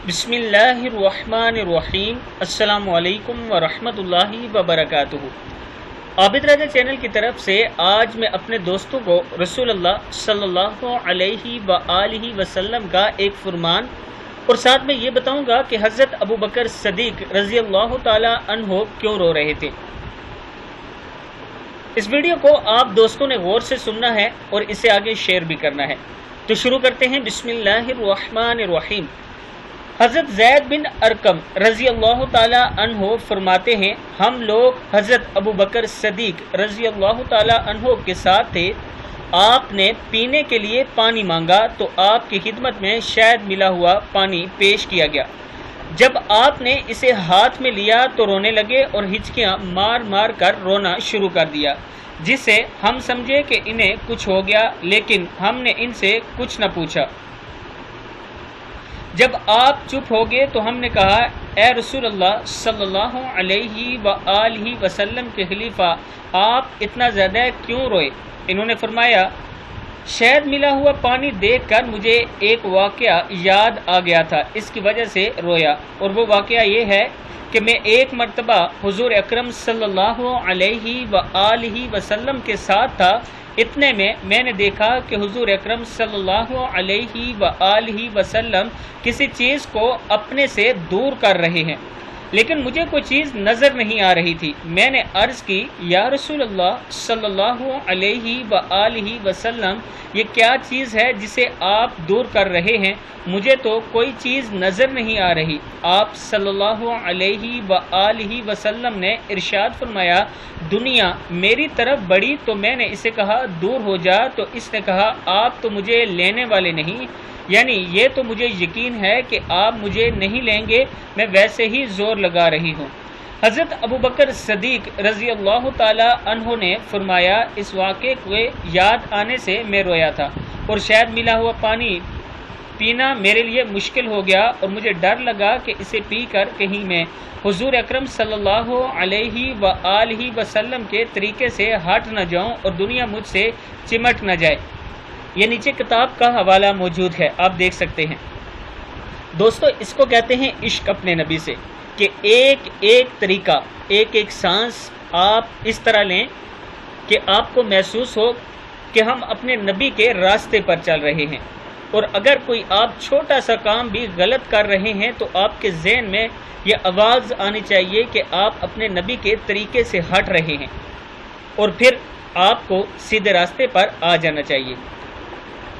بسم اللہ الرحمن الرحیم۔ السلام علیکم ورحمۃ اللہ وبرکاتہ۔ عابد راجہ چینل کی طرف سے آج میں اپنے دوستوں کو رسول اللہ صلی اللہ علیہ وآلہ وسلم کا ایک فرمان اور ساتھ میں یہ بتاؤں گا کہ حضرت ابو بکر صدیق رضی اللہ تعالی عنہ کیوں رو رہے تھے۔ اس ویڈیو کو آپ دوستوں نے غور سے سننا ہے اور اسے آگے شیئر بھی کرنا ہے۔ تو شروع کرتے ہیں۔ بسم اللہ الرحمن الرحیم۔ حضرت زید بن ارقم رضی اللہ تعالی عنہ فرماتے ہیں، ہم لوگ حضرت ابو بکر صدیق رضی اللہ تعالی عنہ کے ساتھ تھے۔ آپ نے پینے کے لیے پانی مانگا تو آپ کی خدمت میں شہد ملا ہوا پانی پیش کیا گیا۔ جب آپ نے اسے ہاتھ میں لیا تو رونے لگے اور ہچکیاں مار مار کر رونا شروع کر دیا، جس سے ہم سمجھے کہ انہیں کچھ ہو گیا، لیکن ہم نے ان سے کچھ نہ پوچھا۔ جب آپ چپ ہو گئے تو ہم نے کہا، اے رسول اللہ صلی اللہ علیہ وآلہ وسلم کے خلیفہ، آپ اتنا زیادہ کیوں روئے؟ انہوں نے فرمایا، شہد ملا ہوا پانی دیکھ کر مجھے ایک واقعہ یاد آ گیا تھا، اس کی وجہ سے رویا، اور وہ واقعہ یہ ہے کہ میں ایک مرتبہ حضور اکرم صلی اللہ علیہ وآلہ وسلم کے ساتھ تھا۔ اتنے میں نے دیکھا کہ حضور اکرم صلی اللہ علیہ وآلہ وسلم کسی چیز کو اپنے سے دور کر رہے ہیں، لیکن مجھے کوئی چیز نظر نہیں آ رہی تھی۔ میں نے عرض کی، یا رسول اللہ صلی اللہ علیہ وآلہ وسلم، یہ کیا چیز ہے جسے آپ دور کر رہے ہیں؟ مجھے تو کوئی چیز نظر نہیں آ رہی۔ آپ صلی اللہ علیہ وآلہ وسلم نے ارشاد فرمایا، دنیا میری طرف بڑھی تو میں نے اسے کہا دور ہو جا، تو اس نے کہا، آپ تو مجھے لینے والے نہیں، یعنی یہ تو مجھے یقین ہے کہ آپ مجھے نہیں لیں گے، میں ویسے ہی زور لگا رہی ہوں۔ حضرت ابو بکر صدیق رضی اللہ تعالی عنہ نے فرمایا، اس واقعے کو یاد آنے سے میں رویا تھا اور شاید ملا ہوا پانی پینا میرے لیے مشکل ہو گیا، اور مجھے ڈر لگا کہ اسے پی کر کہیں میں حضور اکرم صلی اللہ علیہ وآلہ وسلم کے طریقے سے ہٹ نہ جاؤں اور دنیا مجھ سے چمٹ نہ جائے۔ یہ نیچے کتاب کا حوالہ موجود ہے، آپ دیکھ سکتے ہیں۔ دوستو، اس کو کہتے ہیں عشق اپنے نبی سے، کہ ایک ایک طریقہ، ایک ایک سانس آپ اس طرح لیں کہ آپ کو محسوس ہو کہ ہم اپنے نبی کے راستے پر چل رہے ہیں، اور اگر کوئی آپ چھوٹا سا کام بھی غلط کر رہے ہیں تو آپ کے ذہن میں یہ آواز آنی چاہیے کہ آپ اپنے نبی کے طریقے سے ہٹ رہے ہیں، اور پھر آپ کو سیدھے راستے پر آ جانا چاہیے۔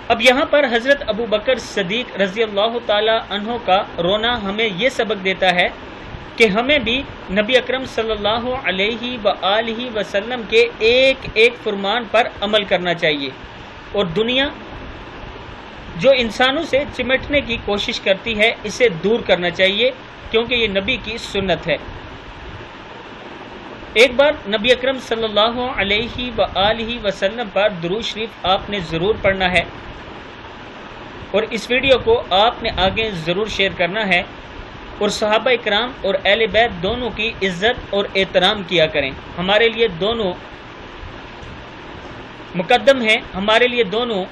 اب یہاں پر حضرت ابو بکر صدیق رضی اللہ تعالی عنہ کا رونا ہمیں یہ سبق دیتا ہے کہ ہمیں بھی نبی اکرم صلی اللہ علیہ وآلہ وسلم کے ایک ایک فرمان پر عمل کرنا چاہیے، اور دنیا جو انسانوں سے چمٹنے کی کوشش کرتی ہے اسے دور کرنا چاہیے، کیونکہ یہ نبی کی سنت ہے۔ ایک بار نبی اکرم صلی اللہ علیہ وآلہ وسلم پر درود شریف آپ نے ضرور پڑھنا ہے، اور اس ویڈیو کو آپ نے آگے ضرور شیئر کرنا ہے، اور صحابہ اکرام اور اہل بیت دونوں کی عزت اور احترام کیا کریں۔ ہمارے لیے دونوں مقدم ہیں، ہمارے لیے دونوں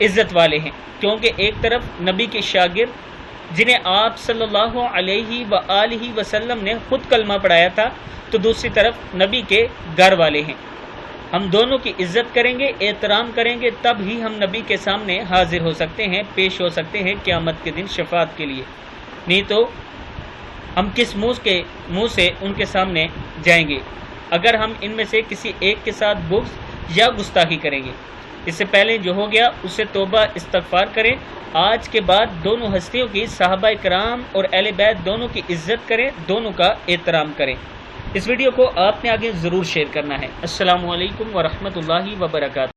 عزت والے ہیں، کیونکہ ایک طرف نبی کے شاگرد جنہیں آپ صلی اللہ علیہ وآلہ وسلم نے خود کلمہ پڑھایا تھا، تو دوسری طرف نبی کے گھر والے ہیں۔ ہم دونوں کی عزت کریں گے، احترام کریں گے، تب ہی ہم نبی کے سامنے حاضر ہو سکتے ہیں، پیش ہو سکتے ہیں قیامت کے دن شفاعت کے لیے، نہیں تو ہم کس منہ سے ان کے سامنے جائیں گے اگر ہم ان میں سے کسی ایک کے ساتھ بغض یا گستاخی کریں گے۔ اس سے پہلے جو ہو گیا اس سے توبہ استغفار کریں۔ آج کے بعد دونوں ہستیوں کی، صحابہ کرام اور اہل بیت دونوں کی عزت کریں، دونوں کا احترام کریں۔ اس ویڈیو کو آپ نے آگے ضرور شیئر کرنا ہے۔ السلام علیکم ورحمۃ اللہ وبرکاتہ۔